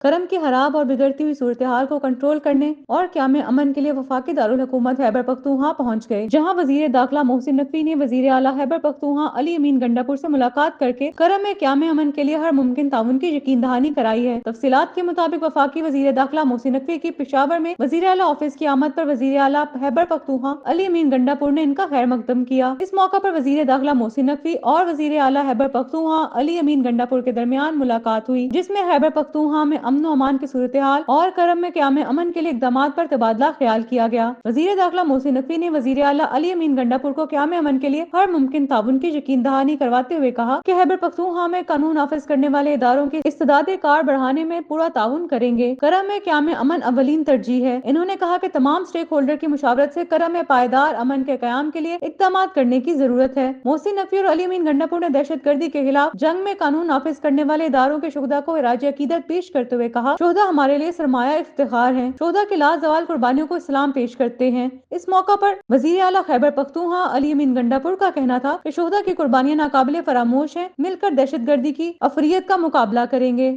करम की खराब और बिगड़ती हुई सूरत-ए-हाल को कंट्रोल करने और क़याम अमन के लिए वफाकी दारुल-हुकूमत खैबर पख्तूनख्वा पहुंच गए, जहां वजीर दाखिला मोहसिन नकवी ने वजीर आला खैबर पख्तूनख्वा अली अमीन गंडापुर से मुलाकात करके करम में क़याम अमन के लिए हर मुमकिन ताउन की यकीन दहानी कराई है। तफसीलात के मुताबिक वफाकी वजीर दाखिला मोहसिन नकवी की पेशावर में वजीर आला ऑफिस की आमद पर वजीर आला खैबर पख्तूनख्वा अली अमीन गंडापुर ने इनका खैर मकदम किया। इस मौका पर वजीर दाखिला मोहसिन नकवी और वजीर आला खैबर पख्तूनख्वा अली अमीन गंडापुर के दरमियान मुलाकात हुई, जिसमें खैबर पख्तूनख्वा में अमन व अमान की सूरत हाल और करम में क़याम अमन के लिए इक़दामात पर तबादला ख्याल किया गया। वजीर दाखिला मोहसिन नकवी ने वजीर आला अली अमीन गंडापुर को क़याम अमन के लिए हर मुमकिन ताउन की यकीन दहानी करवाते हुए कहा कि खैबर पख्तूनख्वा में कानून नाफिज करने वाले इदारों की इस्तेदाद कार बढ़ाने में पूरा ताउन करेंगे। करम में क़याम अमन अवलीन तरजीह है। इन्होंने कहा कि तमाम स्टेक होल्डर की मुशावरत से करम में पायदार अमन के क़याम के लिए इक़दामात करने की जरूरत है। मोहसिन नकवी और अली अमीन गंडापुर ने दहशत गर्दी के खिलाफ जंग में कानून नाफिज करने वाले इदारों के शुहदा को इराज अकीदत पेश करते हुए कहा, शुहदा हमारे लिए सरमाया इफ्तिखार हैं। शुहदा की लाजवाल कुर्बानियों को सलाम पेश करते हैं। इस मौका पर वजीर आला खैबर पख्तूनख्वा अली अमीन गंडापुर का कहना था कि शुहदा की कुर्बानियां नाकाबिले फरामोश हैं, मिलकर दहशत गर्दी की अफरियत का मुकाबला करेंगे।